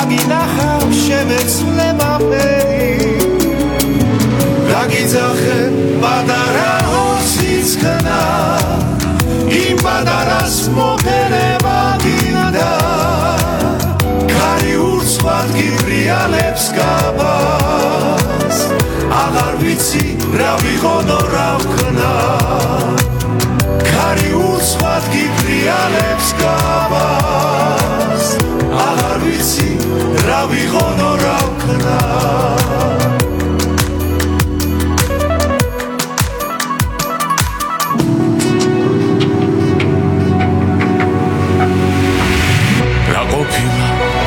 მაგინახავ შემეცვლება ფერი გაგიძახე პატარა ოსიცქნა იმ პატარას მოგერება გინდა ქარი ურცხვად გიბრიალებს გაბას აღარ ვიცი რა ვიღონო რა ვქნა ქარი ურცხვად გიბრიალებს გაბას აღარ ვიცი რა ვიღონო რა ვქნა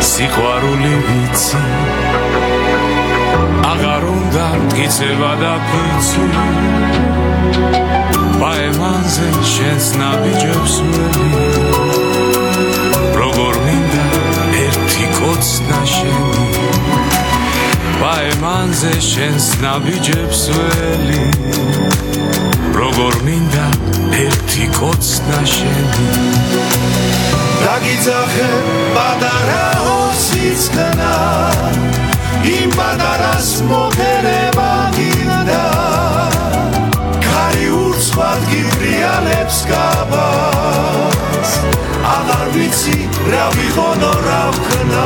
სიყვარული ვიცი აღარ უნდა მტკიცება და ფიცი ბაემანზე შენს ნაბიჯებს ველი როგორ მინდა ერთი კოცნა შენი ბაემანზე შენს ნაბიჯებს ველი როგორ მინდა ერთი კოცნა შენი გაგიძახე პატარა ოსიცქნა იმ პატარას მოგერება გინდა ქარი ურცხვად გიბრიალებს გაბას აღარ ვიცი რა ვიღონო რა ვქნა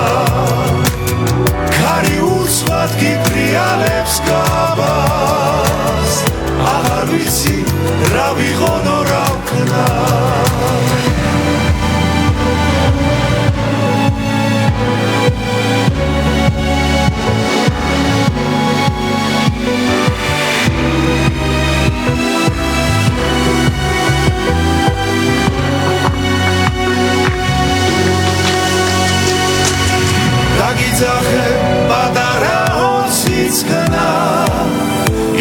ქარი ურცხვად გიბრიალებს გაბას აღარ ვიცი რა ვიღონო რა ვქნა გაგიძახე პატარა ოსიცქნა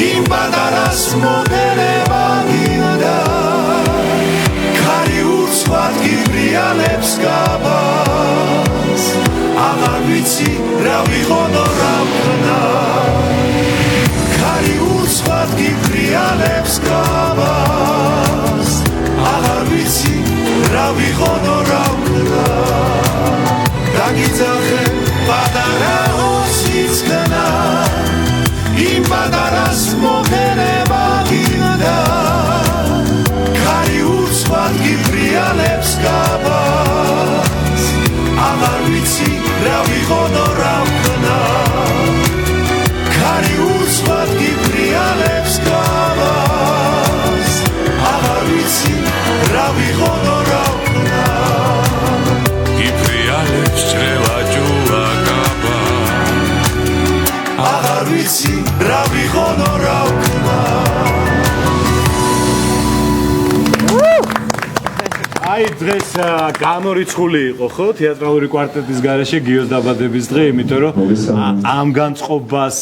იმ პატარას მოგერება გინდა ქარი ურცხვად გიბრიალებს გაბას აღარ ვიცი რა ვიღონო რა ვქნა ქარი ურცხვად გიბრიალებს გაბას აღარ ვიცი რა ვიღონო რა ვქნა გაგიძახე პატარა ოსიცქნა იმ პატარას მოგერება გინდა ქარი ურცხვად გიბრიალებს გაბას აღარ ვიცი რა ვიღონო რა ვქნა ქარი ურცხვად გიბრიალებს გაბას აღარ ვიცი რა ვიღონო რა ვქნა გიბრიალებს ჭრევა ჯუა გაბა აღარ ვიცი რა ვიღონო რა ვქნა აი დღეს გამორიცხული იყო ხო თეატრალური კვარტეტის გარეშე გიოს დაბადების დღე იმიტომ რომ ამ განწყობას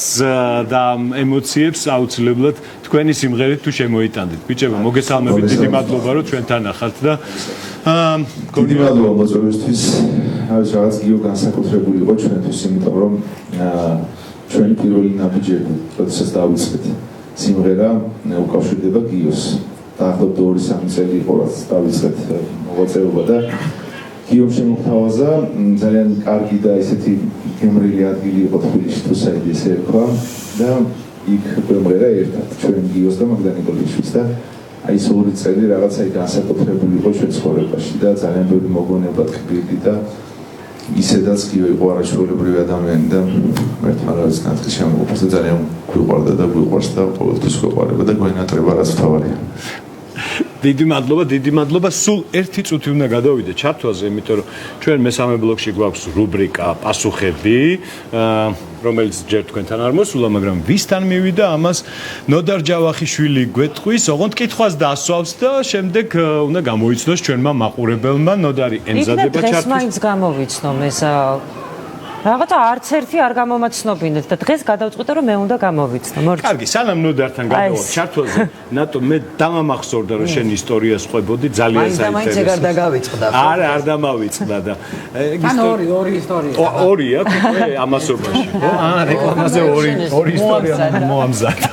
და ამ ემოციებს აუცილებლად თქვენი სიმღერით თუ შემოიტანდით ბიჭებო მოგესალმებით დიდი მადლობა რომ ჩვენთან ახართ და დიდი მადლობა მოწვევისთვის არის რაღაც გიო განსაკუთრებული იყო ჩვენთვის იმიტომ რომ ჩვენი პირველი ნაბიჯები როდესაც დავიწყეთ სიმღერა უკავშირდება გიოს დაახლოებით 2-3 წელი იყო რაც დავიწყეთ მოღვაწეობა და გიომ შემოგთავაზა ძალიან კარგი და ისეთი გემრიელი ადგილი იყო თბილისში თუ საიდი ესე ერქვა და იქ გვემღერა ერთად ჩვენ გიოს და მაგდა ნიკოლაშვილს და აი ეს 2 წელი რაღაცა განსაკუთრებული იყო ჩვენ ცხოვრებაში და ძალიან ბევრი მოგონება ტკბილი და ისედაც გიო იყო არაჩვეულებრივი ადამიანი და ერთმანეთს რაღაც განწყის შემოგვიყვარს და ძალიან გვიყვარდა და გვიყვარს და ყოველთვის გვიყვარება და გვენატრება რაც თავარია დიდი მადლობა სულ ერთი წუთი უნდა გადავიდე ჩართვაზე იმიტომ რომ ჩვენ მესამე ბლოკში გვაქვს რუბრიკა პასუხები რომელიც ჯერ თქვენთან არ მოსულა მაგრამ ვისთან მივიდა ამას ნოდარ ჯავახიშვილი გვეტყვის ოღონდ კითხვას დასვავს და შემდეგ უნდა გამოიცნოს ჩვენმა მაყურებელმა ნოდარი ემზადება ჩართვის დღეს მაინც გამოვიცნო ეს რაღაცა არც ერთი არ გამომაცნობინეთ და დღეს გადავწყვიტე რომ მე უნდა გამოვიცნო. კარგი, სანამ ნოდართან გადავალ ჩართვაზე, ნატო მე დამამახსოვრდა რომ შენ ისტორიას ყვებოდი ძალიან საინტერესო. მაინც ეგარ დაგავიწყდა. არა, არ დამავიწყდა და ან ორი ისტორია. ორია ამასობაში. რეკლამაზე ორი ისტორია მოამზადა.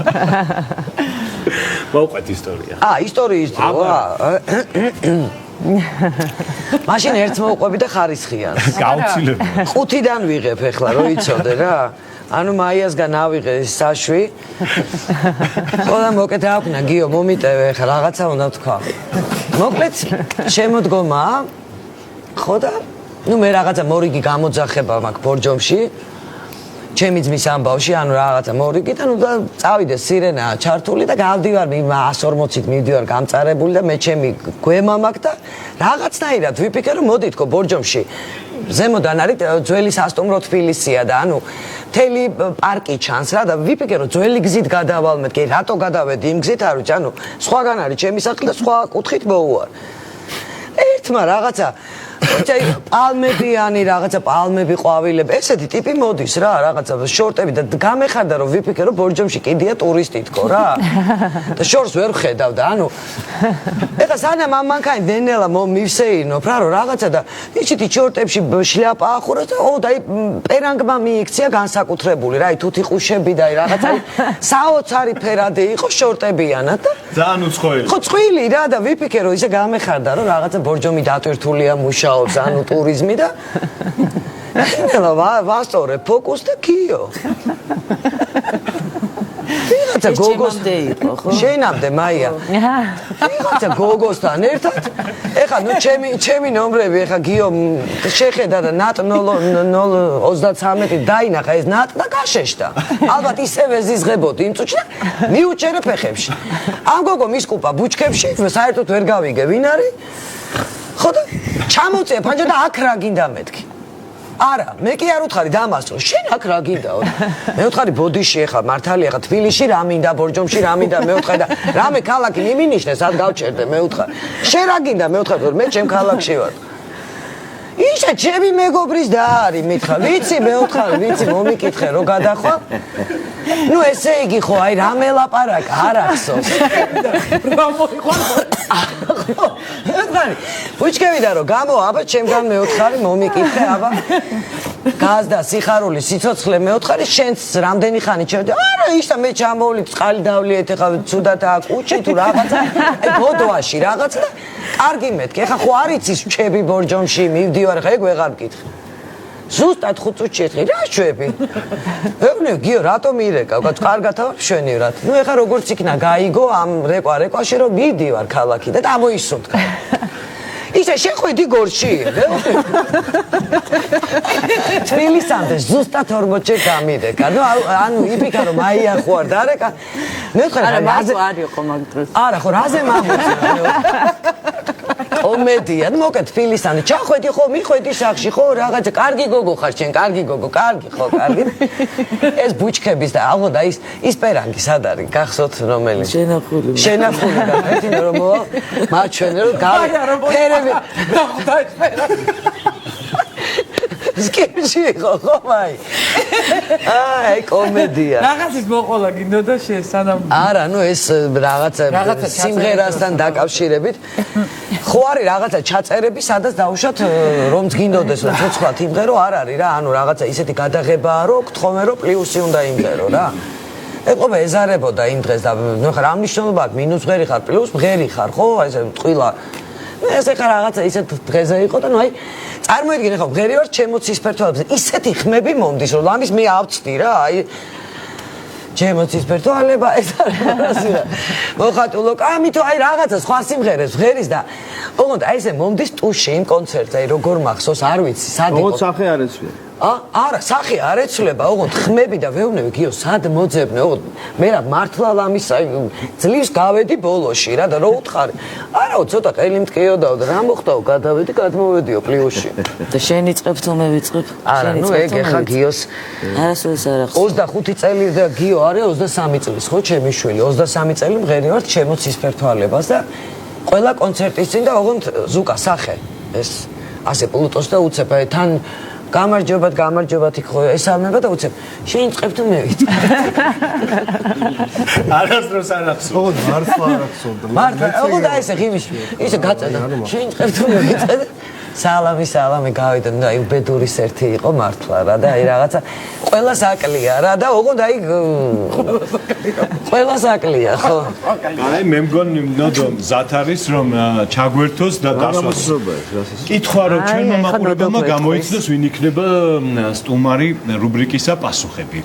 მოვყვეთ ისტორია. ისტორიის დრო. მაშინ ერთს მოუყვები და ხარისხიანს. გაუცილებლად. 5-დან ვიღებ ეხლა, რო იცოდე რა. ანუ მაიასგან ავიღე საშვი. ყველა მოკეთ აკვნა, გიო, მომიტევე ეხლა რაღაცა უნდა თქვა. მოკლედ, შემოდგომა. ხო და ნუ მე რაღაცა მორიგი გამოძახება მაქვს ბორჯომში. ჩემი ძმის ამბავში, ანუ რაღაცა მორიგი და ნუ და წავიდე სირენაა ჩართული და გავდივარ 140-ით მივდივარ გამწარებული და მე ჩემი გვემა მაქვს და რაღაცნაირად ვიფიქრე რომ მოდი თქო ბორჯომში ზემოდან არის ძველი სასტუმრო თბილისია და ანუ მთელი პარკი ჩანს რა და ვიფიქრე რომ ძველი გზით გადავალ მეთქი რატო გადავედი იმ გზით არ ვიცი ანუ სხვაგან არის ჩემი სახლი და სხვა კუთხით მოვუარ ერთმა რაღაცა პალმებიანი რაღაცა პალმები ყვავილები ესეთი ტიპი მოდის რა რაღაცა შორტები და გამეხარდა რომ ვიფიქრე რომ ბორჯომში კიდია ტურისტი თქო რა და შორს ვერ ხედავ და ანუ ეხა სანამ ამ მანქანი დენელა მივსეირნო რა რომ რაღაცა და ისეთი შორტებში შლაპა ახურა და და პერანგმა მიიქცია განსაკუთრებული რა თუთი ყუშები და რაღაცა საოცარი ფერადი იყო შორტებიანად და ძალიან უცხოელი ხო წვილი რა და ვიფიქრე რომ ისე გამეხარდა რომ რაღაცა ბორჯომი დატვირთულია მუშაობს ანუ ტურიზმი და ნელა ვასწორე ფოკუს და გიო ვიღაცა გოგოსთან იყო ხო შენამდე მაია ვიღაცა გოგოსთან ერთად ეხა ნუ ჩემი ნომრები ეხა გიო შეხედა და ნატ 033 დაინახა ეს ნატ და გაშეშდა ალბათ ისევე ზიზღებოდი იმ წუთში და მიუჭერე ფეხებში ამ გოგო მისკუპა ბუჩქებში საერთოდ ვერ გავიგე ვინ არის ხო და ჩამოწია ფანჯა და აქ რა გინდა მეთქი არა მე კი არ უთხარი დამასწრო შენ აქ რა გინდაო მე უთხარი ბოდიში ეხა მართალია ეხა თბილისში რა მინდა ბორჯომში რა მინდა მე უთხარი და რამე ქალაქი მიმინიშნე სად გავჩერდე მე უთხარი შენ რა გინდა მე უთხარი რომ მე ჩემ ქალაქში ვარ ისა ჩემი მეგობრის და არის მითხრა ვიცი მე უთხარი ვიცი მომიკითხე რო გადახვა ნუ ესე იგი ხო აი რა მელაპარაკ არ ახსოვს რა მოიყვანო ბუჩქებიდან რომ გამო აბა ჩემგან მე უთხარი მომიკითხე აბა გაზდა სიხარული სიცოცხლე მე უთხარი შენც რამდენი ხანი ჩერდი არა ისა მე ჩამოვლი წყალი დავლიეთ ეხა ცუდად აკუჩი თუ რაღაცა აი ბოდვაში რაღაცა და კარგი მეთქი ეხა ხო არ იცის ჩები ბორჯომში მივდივარ ხა ეგ ვეღარ მკითხე ზუსტად 5 წუთში ერთხელ რა შვები ევნე გიო რატომ ირეკავ კარგათა მშვენივრად ნუ ეხა როგორც იქნა გაიგო ამ რეკვაში რომ მივდივარ ქალაქი და ამოისუნთქა ისა შეხვედი გორში თბილისამდე ზუსტად 40 ჯერ გამირეკა ნუ ანუ იფიქრა რომ აიახوار დარეკა მე ვთქვა რა არ იყო მაგ დროს არა ხო რაზე მამოწე კომედია ნუ მოკეთ თბილისამდე ჩახვედი ხო მიხვედი სახში ხო რაღაცა კარგი გოგო ხარ შენ კარგი გოგო კარგი ხო კარგი ეს ბუჩქების და აღო და ის პერანგი სად არის გახსოვთ რომელი შენახული და ერთი რომ მოვა მაჩვენე რომ ფერები და სკეჩი ხო მაი აი კომედია რაღაცის მოყოლა გინდოდა შენ სანამ არა ნუ ეს რაღაცა სიმღერასთან დაკავშირებით ხო არის რაღაცა ჩაწერები სადაც დავუშვათ რომ გინდოდეს რომ ცოცხლად იმღერო არ არის რა ანუ რაღაცა ისეთი გადაღებაა რომ გთხოვე რომ პლუსი უნდა იმღერო რა ეყობა ეზარებოდა იმ დღეს და ნუ ხარ ამ მნიშვნელობა აქვს მინუს ღერი ხარ პლუს ღერი ხარ ხო აი ესე ტყილა ეს ახლა რაღაცა ისეთ დღეზე იყო და ნუ აი წარმოიდგინე ხო ღერი ვარ ჩემო ცისფერთვალებზე ისეთი ხმები მომდის რომ ლამის მე ავწდი რა აი ჩემო ცისფერთვალება ეს არის რა მოხატულო კამითო აი რაღაცა სხვა სიმღერებს ღერის და ოღონდ აი ესე მომდის ტუში იმ კონცერტზე აი როგორ მახსოვს არ ვიცი სად იყო ოღონდ სახე არ ეცვლება არა სახე არ ეცვლება ოღონდ ხმები და ვეუბნები გიო სად მოძებნე ოღონდ მე რა მართლა ლამის აი ძლივს გავედი ბოლოში რა და რო უთხარი არაო ცოტა ყელი მტკიოდაო და რა მოხდაო გადავედი გადმოვედიო პლუსში და შენ იწყებ თუ მე ვიწყებ არა ნუ ეგ ეხა გიოს არასოდეს არ ახსოვს 25 წელი და გიო არის 23 წლის ხო ჩემი შვილი 23 წელი მღერი ვარ ჩემო ცისფერთვალებას და ყველა კონცერტის წინ და ოღონდ ზუკა სახე ეს ასე პლუტოს და უცებ აი თან გამარჯობათ იქ ხო ესალმება და უცებ შენ იწყებ თუ მე ვიწყებ არასდროს არ ახსოვს ოღონდ მართლა არ ახსოვდა მართლა ოღონდ აი ესე ღიმიში ისე გაწედა შენ იწყებ თუ მე ვიწყებ სალამი გავიდა და აი უბედურის ერთი იყო მართლა რა და აი რაღაცა ყველას აკლია რა და ოღონდ აი ყველას აკლია ხო აი მე მგონი ნოდო მზად არის რომ ჩაგვერთოს და დასვას კითხვა რომ ჩვენმა მაყურებელმა გამოიცნოს ვინ იქნება სტუმარი რუბრიკისა პასუხები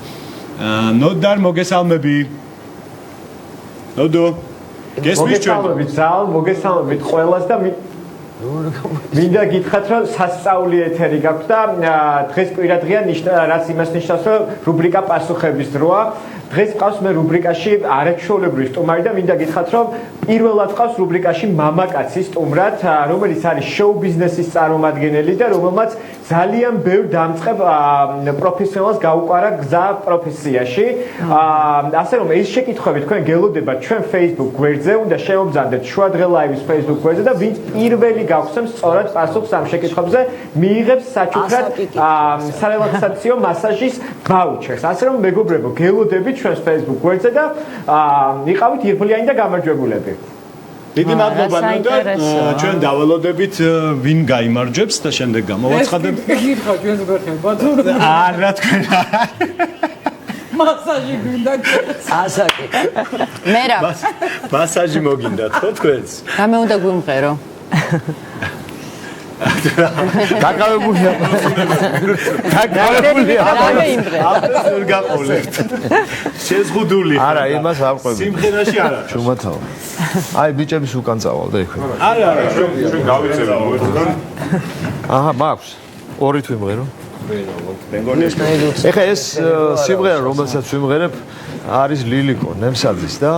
ნოდარ მოგესალმები ნოდო გესმის ჩვენ მოგესალმებით ყველას და მინდა გითხრათ რომ სასწაული ეთერი გაქვს და დღეს კვირადღია რაც იმას ნიშნავს რომ რუბრიკა პასუხების დროა დღეს ყავს მე რუბრიკაში არაჩვეულებრივი სტუმარი და მინდა გითხრათ რომ პირველად ყავს რუბრიკაში მამაკაცი სტუმრად რომელიც არის შოუ ბიზნესის წარმომადგენელი და რომელმაც ძალიან ბევრ დამწყებ პროფესიონალს გაუყარა გზა პროფესიაში ასე რომ ეს შეკითხვები თქვენ გელოდებათ ჩვენ Facebook გვერდზე უნდა შემოგზავნდეთ შუადღე ლაივის Facebook გვერდზე და ვინც პირველი გავხსნებს სწორად პასუხს ამ შეკითხვებზე მიიღებს საჩუქრად სარელაქსაციო მასაჟის ვაუჩერს ასე რომ მეგობრებო გელოდებით ჩვენს Facebook გვერდზე და იყავით იღბლიანი და გამარჯვებულები დიდი მადლობა ნოდარ ჩვენ დავალოდებით ვინ გაიმარჯვებს და შემდეგ გამოვაცხადებ გიხარ ჩვენს გერხება თუ არა თქვენ მასაჟი გინდა ასაკი მერა მასაჟი მოგინდათ ხო თქვენს რამე უნდა გვიმღერო დაკავებულია რამე იმღერე აბა ვერ გაყოლებთ შეზღუდული არა იმას არ ყვები სიმღერაში არა ჩუმათავ აი ბიჭების უკან წავალ და იქ არა ჩვენ გავიწევთ აჰა მაქვს ორი თვიმღერო ეხა ეს სიმღერა რომელსაც ვიმღერებ არის ლილიკო ნემსაძის და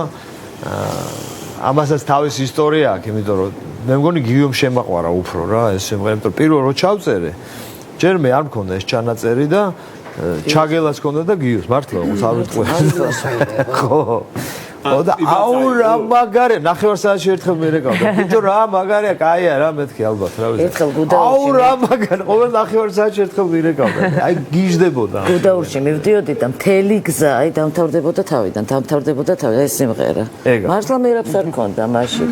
ამასაც თავის ისტორია აქვს იმიტომ რომ მე მგონი გიომ შემაყვარა უფრო რა ეს სიმღერა იმიტომ პირველ რო ჩავწერე ჯერ მე არ მქონდა ეს ჩანაწერი და ჩაგელას ქონდა და გიოს მართლა არ ვიტყვი ხო და აუ რა მაგარია ნახევარსაათში ერთხელ მერეკავდა ბიჭო რა მაგარია კაია რა მეთქი ალბათ რა ვიცი ერთხელ გუდაურში აუ რა მაგარია ყოველ ნახევარსაათში ერთხელ მერეკავდა აი გიждდებოდა გუდაურში მივდიოდი და მთელი გზა აი დამთავრდებოდა თავი ეს სიმღერა მართლა მერაბს არ მქონდა მაშინ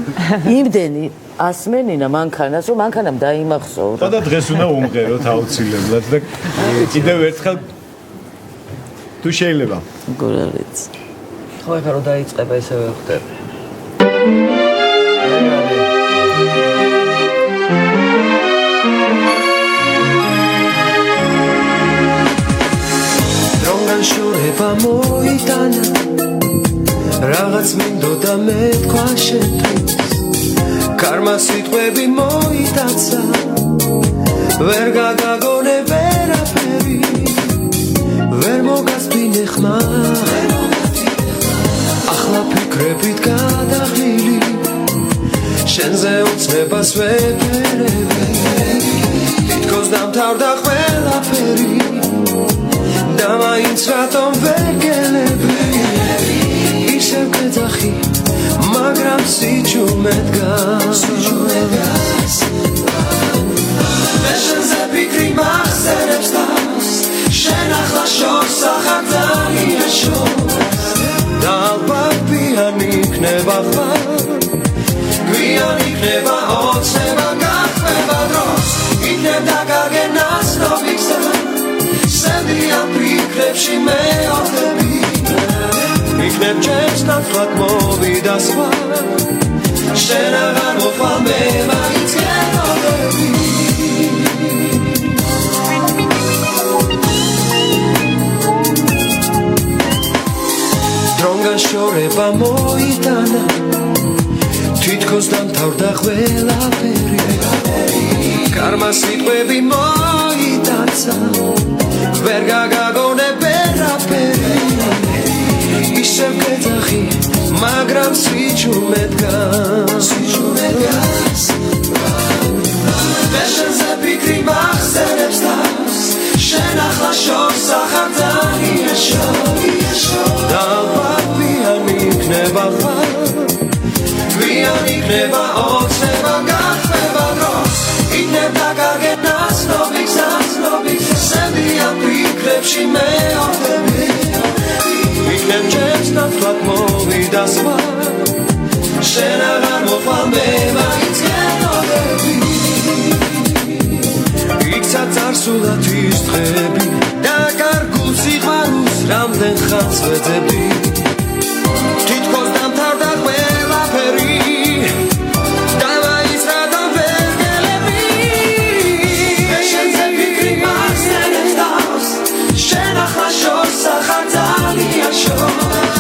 იმდენი ასმენინა მანქანას რომ მანქანამ დაიმახსოვრა და დღეს უნდა უმღეროთ აუცილებლად და კიდევ ერთხელ თუ შეიძლება გორალიც ხო ეხლა რომ დაიწყება ესევე ვხდები დრონგან შორება მოიტანა რაღაც მინდოდა მეთქვა შენთვის კარმა სიტყვები მოიტაცა ვერ გაგაგონე ვერაფერი ვერ მოგასწინე ხმა ახლა ფიქრებით გადაღლილი შენზე უცნებას ვეფერები თითქოს დამთავრდა ყველაფერი და მაინც რატომ ვერ გელები ისევ კეძახი მაგრამ სიჩუმე დგას მე შენზე ფიქრი მახსენებს თავს შენ ახლა შორს ახარდანია შორს და ალბათ გვიან იქნება გვიან იქნება ოცნება გახდება დროს იქნებ დაგაგენას ნობიგზა სენდიან ფიქრებში მეოთები იქნებ ჩემს ნაცვლად მოვიდა სხვა შენ აღარ მოხვალ მე მაინც გელოდები დრონგან შორება მოიტანა თითქოს დამთავრდა ყველაფერი კარმა სიტყვები მოიტაცა ვერ გაგაგონე ვერაფერი ისევ კეძახი მაგრამ სიჩუმე დგას მე შენზე ფიქრი მახსენებს თავს შენ ახლა შორს ახარდანია და ალბათ გვიან იქნება გვიან იქნება ოცნება გახდება დროს იქნებ დაგაგენას ნობიგზას სენდიან ფიქრებში მეოთები იქნებ ჩემს ნაცვლად მოვიდა სხვა შენ აღარ მოხვალ მე მაინც გელოდები თვისათის დღები და კარგულ სიყვარულს რამდენ ხანს ვეძებდი თითქოს დამთავრდა ყველაფერი და მაინც რატომ ვერ გელები შენზე ფიქრი მახსენებს თავს შენ ახლა შორს ახარ ძალიან შორს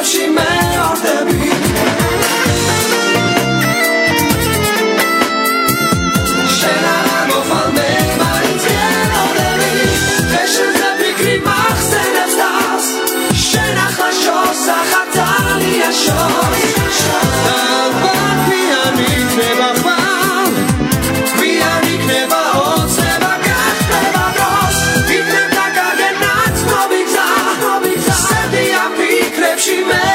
She may or the be Shena go fan me my tell or the be Fashion the big marks and the stars Shena khashos khatali ashos Pianik never found Pianik never owns never got never lost It never got get not no big Said the happy crep she may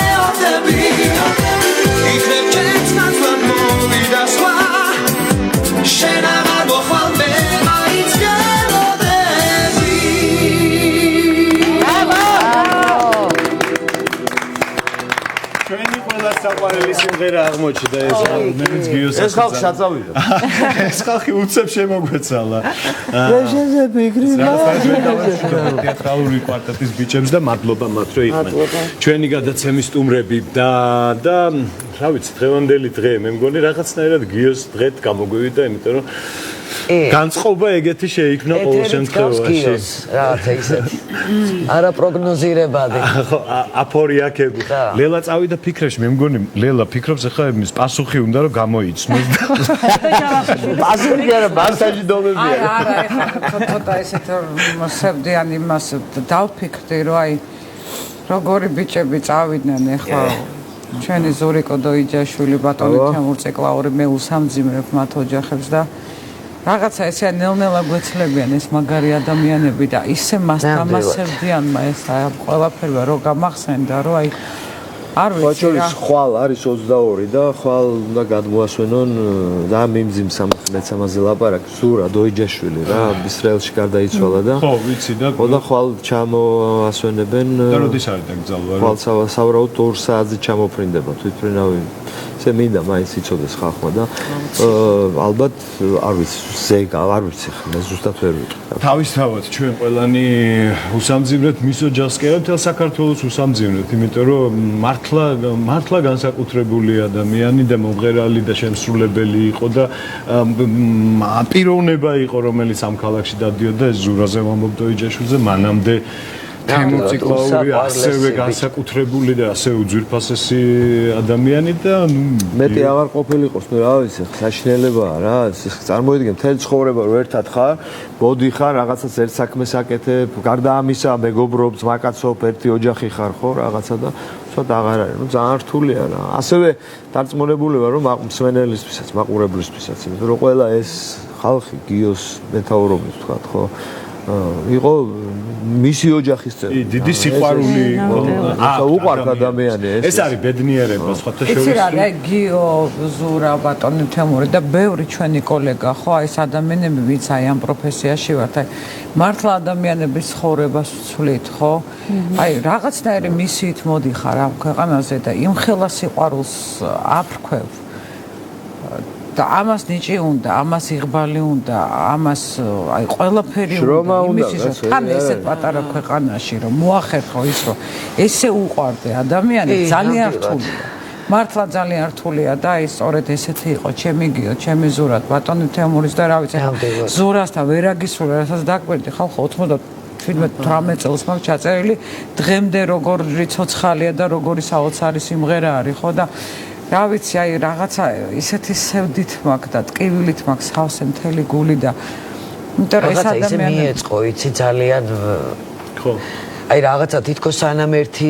საყვარელი სიმღერა აღმოჩნდა ეს მეც გიოს ეს ხალხი საწავიდა ეს ხალხი უცებ შემოგვეცალა შეზე ფიქრი თეატრალური კვარტეტის ბიჭებს და მადლობა მათ რომ იყვნენ ჩვენი გადაცემის სტუმრები და რა ვიცი დღევანდელი დღე მე მგონი რაღაცნაირად გიოს დღეთ გამოგვივიდა იმიტომ რომ განწყობა ეგეთი შეიქმნა ყოველ შემთხვევაში რაღაცა ისეთი არა პროგნოზირებადი ხო აფორიაკები ლელა წავიდა ფიქრებში მე მგონი ლელა ფიქრობს ახლა იმის პასუხი უნდა რომ გამოიცნოს პასუხი არა მასაჟი დომებია არა ცოტა ესეთ მოსებდიან იმას დავფიქრდი რომ აი როგორი ბიჭები წავიდნენ ახლა ჩვენი ზურიკო დოიჯაშვილი ბატონი თემურ ციკლაური მე უსამძიმრებ მათ ოჯახებს და რაღაცა ესე ნელ-ნელა გვეცლებიან ეს მაგარი ადამიანები და ისე მასთამასებდიან ეს ყველაფერმა რო გამახსენდა რომ აი არ ვიცი რა ხვალ არის 22 და ხვალ უნდა გადმოასვენონ და მიმძიმს მეც ამაზე ლაპარაკი ზურა დოიჯაშვილი რა ისრაელში გარდაიცვალა და ხო ვიცი და ხოდა ხვალ ჩამოასვენებენ და როდის არის დაკრძალვა ხვალ სავარაუდ 2 საათზე ჩამოფრინდება თვითმფრინავი ესე მინდა მაინც იცოდეს ხალხმა და ალბათ არ ვიცი ზეგა არ ვიცი მე ზუსტად ვერ ვიტყვი თავისთავად ჩვენ ყველანი უსამძიმრეთ მის ოჯახს კი არა მთელ საქართველოს უსამძიმრეთ იმიტომ რომ მართლა განსაკუთრებული ადამიანი და მომღერალი და შემსრულებელი იყო და პიროვნება იყო რომელიც ამ ქალაქში დადიოდა ეს ზურაზე ვამბობ დოიჯაშვილზე მანამდე თემურ ციკლაური ასევე განსაკუთრებული და ასევე უძვირფასესი ადამიანი და მეტი აღარ ყოფილიყოს ნუ რა ვიცი საშინელებაა რა წარმოიდგინე მთელი ცხოვრება რომ ერთად ხარ მოდიხარ რაღაცას ერთ საქმეს აკეთებ გარდა ამისა მეგობრობ ძმაკაცობ ერთი ოჯახი ხარ ხო რაღაცა და ცოტა აღარ არის ნუ ძალიან რთულია რა ასევე დარწმუნებული ვარ რომ მსმენელისთვისაც მაყურებლისთვისაც იმიტომ რომ ყველა ეს ხალხი გიოს მეთაურობით თქვა ხო იყო მისი ოჯახის წევრი დიდი სიყვარული უყვართ ადამიანი ეს არის ბედნიერება სხვათა შორის ეს არის გიო ზურა ბატონი თემური და ბევრი ჩვენი კოლეგა ხო აი ეს ადამიანები ვინც აი ამ პროფესიაში ვართ აი მართლა ადამიანების ცხოვრებას ვცვლით ხო აი რაღაცნაირი მისიით მოდიხარ ამ ქვეყანაზე და იმხელა სიყვარულს აფრქვევ და ამას ნიჭი უნდა, ამას იღბალი უნდა, ამას აი ყველაფერი უნდა იმისათვის თან ესეთ პატარა ქვეყანაში რომ მოახერხო ის რომ ესე უყვარდე ადამიანი ძალიან რთულია. მართლა ძალიან რთულია და აი სწორედ ესეთი იყო ჩემი გიო, ჩემი ზურა, ბატონი თემურის და რა ვიცი ზურასთან ვერ აგისურვე, რასაც დაგვერდი ხალხო 97-18 წელს მაგ ჩაწერილი დღემდე როგორი ცოცხალია და როგორი საოცარი სიმღერა არის ხო და რა ვიცი აი რაღაცა ისეთი სევდით მაქვს და ტკივილით მაქვს სავსე მთელი გული და იმიტომ რომ ეს ადამიანი მიეწყო იცი ძალიან ხო აი რაღაცა თითქოს სანამ ერთი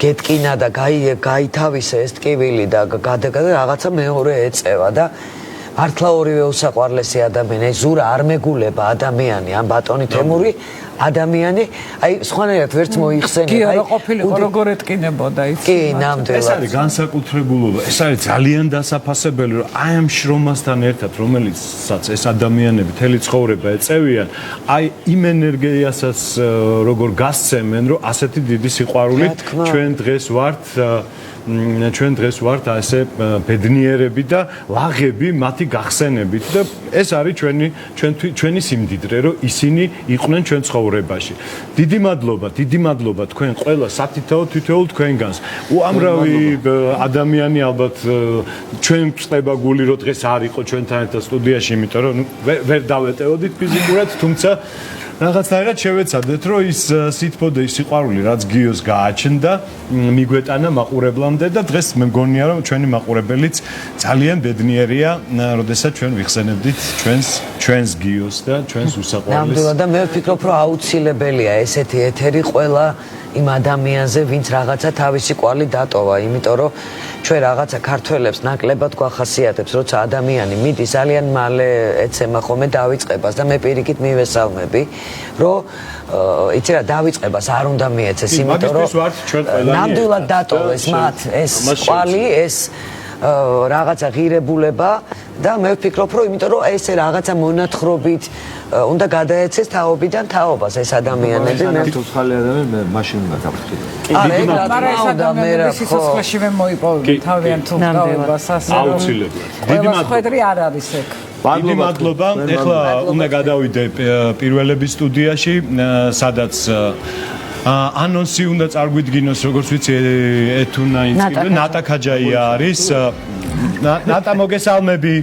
გეტკინა და გაითავისა ეს ტკივილი და რაღაცა მეორე ეწევა და მართლა ორივე უსაყვარლესი ადამიანი ზურა არ მეგულება ადამიანი ამ ბატონი თემური ადამიანი აი სხვანაირად ვერც მოიხსენე კი არა ყოფილიყო როგორ ეთკინებოდა იცი კი ნამდვილად ეს არის განსაკუთრებულობა ეს არის ძალიან დასაფასებელი რომ აი ამ შრომასთან ერთად რომელიცაც ეს ადამიანები მთელი ცხოვრება ეწევიან აი იმ ენერგიასაც როგორ გასცემენ რომ ასეთი დიდი სიყვარული ჩვენ დღეს ვართ ასე ბედნიერები და ვაღები მათი გახსენებით და ეს არის ჩვენი სიმდიდრე რომ ისინი იყვნენ ჩვენ ცხოვრებაში. დიდი მადლობა თქვენ ყველა სათითაო თითოეულ თქვენგანს. უამრავი ადამიანი ალბათ ჩვენ წდება გული რომ დღეს არ იყო ჩვენთან ერთად სტუდიაში, იმიტომ რომ ვერ დავეტევოდით ფიზიკურად, თუმცა რაღაცნაირად შევეცადეთ, რომ ის სითბო და ის სიყვარული, რაც გიოს გააჩნდა, მიგვეტანა მაყურებლამდე და დღეს მე მგონია, რომ ჩვენი მაყურებელიც ძალიან ბედნიერია, როდესაც ჩვენ ვიხსენებდით ჩვენს გიოს და ჩვენს უსაყვარლეს. ნამდვილად და მე ვფიქრობ, რომ აუცილებელია ესეთი ეთერი ყველა იმ ადამიანზე, ვინც რაღაცა თავისი კვალი დატოვა, იმიტომ რომ ჩვენ რაღაცა ქართველებს ნაკლებად გვახასიათებს, როცა ადამიანი მიდის ძალიან მალე ეცემა ხოლმე დავიწყებას და მე პირიქით მივესალმები, რომ იცი რა დავიწყებას არ უნდა მიეცეს, იმიტომ რომ ნამდვილად დატოვეს მათ ეს კვალი, ეს რაღაცა ღირებულება და მე ვფიქრობ, რომ იმიტომ რომ ესე რაღაცა მონათხრობით უნდა გადაეცეს თაობიდან თაობას ეს ადამიანები მე თუცხალი ადამიანი მე მაშინ უნდა გავხდიდო. არა, მაგრამ ეს ადამიანები სიცოცხლეში მე მოიპოვებენ თავიანთ თაობას ასე რომ აუცილებლად. დიდი მადლობა არ არის ეგ. დიდი მადლობა. ეხლა უნდა გადავიდე პირველების სტუდიაში, სადაც ანონსი უნდა წარგვიდგინოს, როგორც ვიცი, ეთუნა ინსკი, ნატა ქაჯაია არის. ნატა მოგესალმები.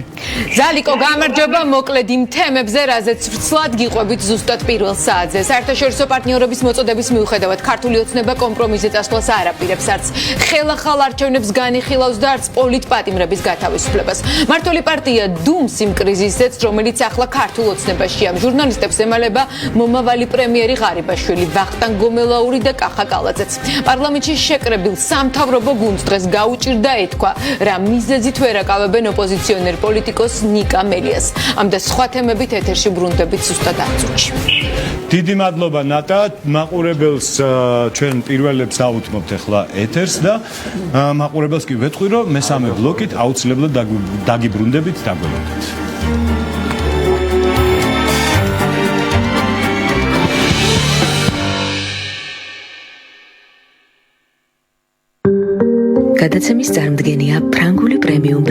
ზალიკო გამარჯობა, მოკლედ იმ თემებზე, რაზეც ვრცლად გიყვებით ზუსტად პირველ საათზე. საერთაშორისო პარტნიორობის მოწოდების მიუხედავად, ქართული ოცნება კომპრომისზე წასვლას არ აპირებს, არც ხელახალ არჩევნებს განიხილავს და არც პოლიტპატიმრების გათავისუფლებას. მმართველი პარტია დუმს იმ კრიზისზეც, რომელიც ახლა ქართულ ოცნებაშია. ჟურნალისტებს ემალება მომავალი პრემიერი ღარიბაშვილი, ვახტანგ გომელაური და კახა კალაძეც. პარლამენტში შეკრებილ სამთავრობო გუნდს დღეს გაუჭირდა ეთქვა, რა მიზეზით ვერ აკავებენ ოპოზიციონერ პოლიტიკოს ნიკა მელიას. ამ და სხვა თემებით ეთერში ბრუნდებით ზუსტად აწუჩი. დიდი მადლობა ნატა, მაყურებელს ჩვენ პირველებს აუთმობთ ახლა ეთერს და მაყურებელს კი ვეთქვი, რომ მესამე ბლოკით აუცილებლად დაგიბრუნდებით, დაგველოდოთ. გადაცემის წარმდგენია ფრანგული პრემიუმ